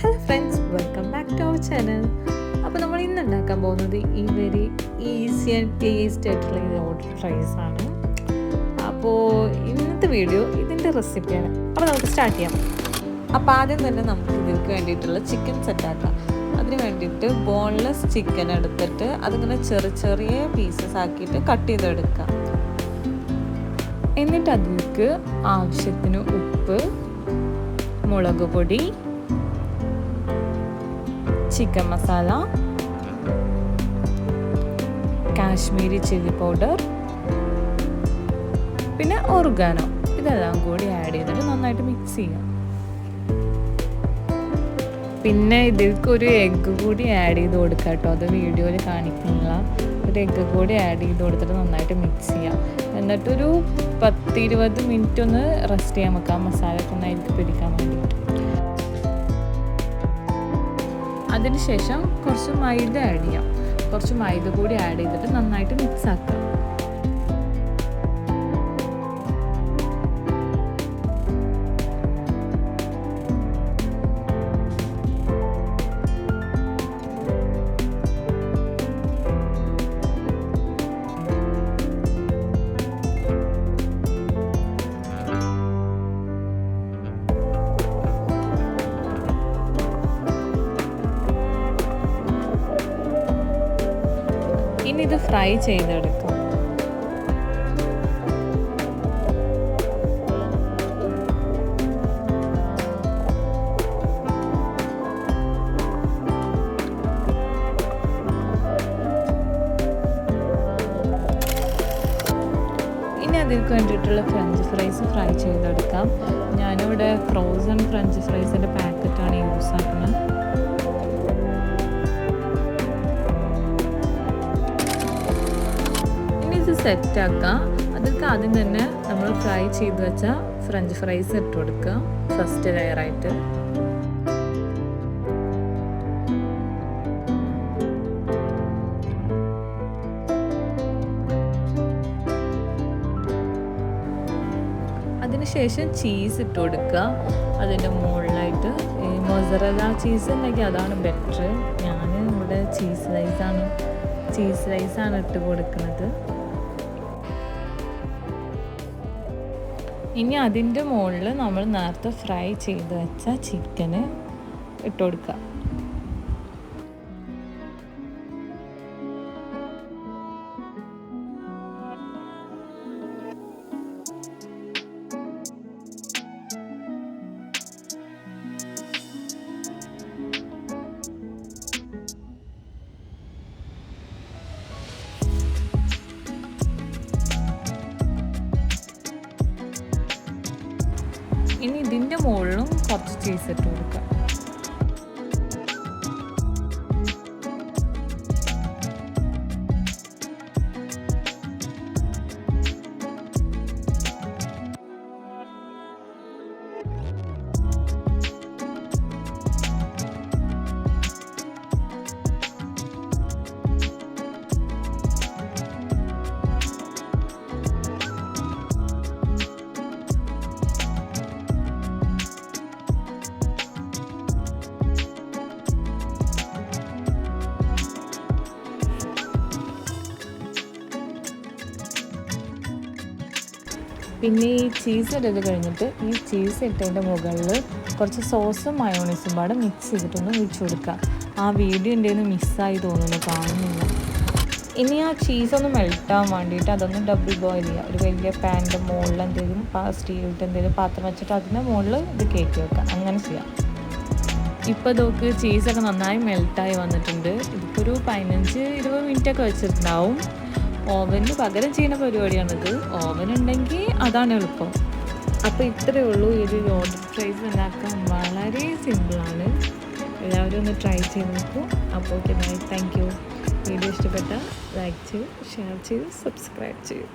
Hello friends, welcome back to our channel. അപ്പോൾ നമ്മൾ ഇന്ന് ഉണ്ടാക്കാൻ പോകുന്നത് ഈ വെരി ഈസി ആൻഡ് ടേസ്റ്റ് ആയിട്ടുള്ള ലോഡഡ് ഫ്രൈസ് ആണ്. അപ്പോൾ ഇന്നത്തെ വീഡിയോ ഇതിൻ്റെ റെസിപ്പിയാണ്. അപ്പോൾ നമുക്ക് സ്റ്റാർട്ട് ചെയ്യാം. അപ്പോൾ ആദ്യം തന്നെ നമുക്ക് ഇതിലേക്ക് വേണ്ടിയിട്ടുള്ള ചിക്കൻ സെറ്റാക്കാം. അതിന് വേണ്ടിയിട്ട് ബോൺലെസ് ചിക്കൻ എടുത്തിട്ട് അതിങ്ങനെ ചെറിയ പീസസ് ആക്കിയിട്ട് കട്ട് ചെയ്തെടുക്കാം. എന്നിട്ട് അതിലേക്ക് ആവശ്യത്തിന് ഉപ്പ്, മുളക് പൊടി, chicken masala, Kashmiri chilli powder, പിന്നെ ഒറിഗാനോ, ഇതെല്ലാം കൂടി ആഡ് ചെയ്തിട്ട് നന്നായിട്ട് മിക്സ് ചെയ്യാം. പിന്നെ ഇതിലേക്ക് ഒരു എഗ്ഗ് കൂടി ആഡ് ചെയ്ത് കൊടുക്കാം കേട്ടോ. അത് വീഡിയോയിൽ കാണിക്കുന്നില്ല. ഒരു എഗ്ഗ് കൂടി ആഡ് ചെയ്ത് കൊടുത്തിട്ട് നന്നായിട്ട് മിക്സ് ചെയ്യാം. എന്നിട്ടൊരു 10-20 മിനിറ്റ് ഒന്ന് റെസ്റ്റ് ചെയ്യാൻ വെക്കാം, മസാലയൊക്കെ ഒന്നായിരിക്കും പിടിക്കാൻ വേണ്ടിയിട്ട്. അതിനുശേഷം കുറച്ച് മൈദ ആഡ് ചെയ്യാം. കുറച്ച് മൈദ കൂടി ആഡ് ചെയ്തിട്ട് നന്നായിട്ട് മിക്സ് ആക്കാം. ഇനി ഇത് ഫ്രൈ ചെയ്തെടുക്കാം. ഇനി അതിലേക്ക് വേണ്ടിയിട്ടുള്ള ഫ്രഞ്ച് ഫ്രൈസ് ഫ്രൈ ചെയ്തെടുക്കാം. ഞാനിവിടെ ഫ്രോസൺ ഫ്രഞ്ച് ഫ്രൈസിൻ്റെ പാക്കറ്റാണ് യൂസ് ആക്കുന്നത്. സെറ്റാക്കാം. അതിലേക്ക് ആദ്യം തന്നെ നമ്മൾ ഫ്രൈ ചെയ്ത് വെച്ച ഫ്രഞ്ച് ഫ്രൈസ് ഇട്ട് കൊടുക്കുക ഫസ്റ്റ് ലെയറായിട്ട്. അതിനുശേഷം ചീസ് ഇട്ട് കൊടുക്കുക അതിൻ്റെ മുകളിലായിട്ട്. ഈ മൊസറല്ല ചീസ് ഉണ്ടെങ്കിൽ അതാണ് ബെറ്റർ. ഞാൻ ഇവിടെ ചീസ് റൈസാണ് ഇട്ട് കൊടുക്കുന്നത്. ഇനി അതിൻ്റെ മുകളിൽ നമ്മൾ നേരത്തെ ഫ്രൈ ചെയ്ത് വെച്ച ചിക്കന് ഇട്ട് കൊടുക്കുക. ഇനി ഇതിൻ്റെ മുകളിലും കുറച്ച് ചീസ് ഇട്ട് കൊടുക്കുക. പിന്നെ ഈ ചീസ് ഇട്ടത് കഴിഞ്ഞിട്ട് ഈ ചീസ് ഇട്ടതിൻ്റെ മുകളിൽ കുറച്ച് സോസും മയോണൈസും പാടെ മിക്സ് ചെയ്തിട്ടൊന്ന് ഒഴിച്ചു കൊടുക്കുക. ആ വീഡിയോ എൻ്റെ മിസ്സായി തോന്നുന്നു, കാണുന്നില്ല. ഇനി ആ ചീസൊന്ന് മെൽട്ടാൻ വേണ്ടിയിട്ട് അതൊന്ന് ഡബിൾ ബോയിൽ ചെയ്യുക. ഒരു വലിയ പാനിൻ്റെ മുകളിൽ എന്തെങ്കിലും സ്റ്റീലിൻ്റെ എന്തെങ്കിലും പാത്രം വെച്ചിട്ട് അതിൻ്റെ മുകളിൽ ഇത് കയറ്റി വെക്കുക. അങ്ങനെ ചെയ്യാം. ഇപ്പോൾ ഇതൊക്കെ ചീസൊക്കെ നന്നായി മെൽട്ടായി വന്നിട്ടുണ്ട്. ഇതിപ്പോൾ ഒരു 15-20 മിനിറ്റൊക്കെ വെച്ചിട്ടുണ്ടാവും. ഓവന് പകരം ചെയ്യുന്ന പരിപാടിയാണിത്. ഓവൻ ഉണ്ടെങ്കിൽ അതാണ് എളുപ്പം. അപ്പോൾ ഇത്രയേ ഉള്ളൂ. ഇത് ലോഡഡ് ഫ്രൈസ് ഉണ്ടാക്കാൻ വളരെ സിമ്പിളാണ്. എല്ലാവരും ഒന്ന് ട്രൈ ചെയ്ത് നോക്കൂ. അപ്പോൾ okay, bye, thank you. Video ഇഷ്ടപ്പെട്ടാൽ ലൈക്ക് ചെയ്യൂ, ഷെയർ ചെയ്യൂ, സബ്സ്ക്രൈബ് ചെയ്യൂ.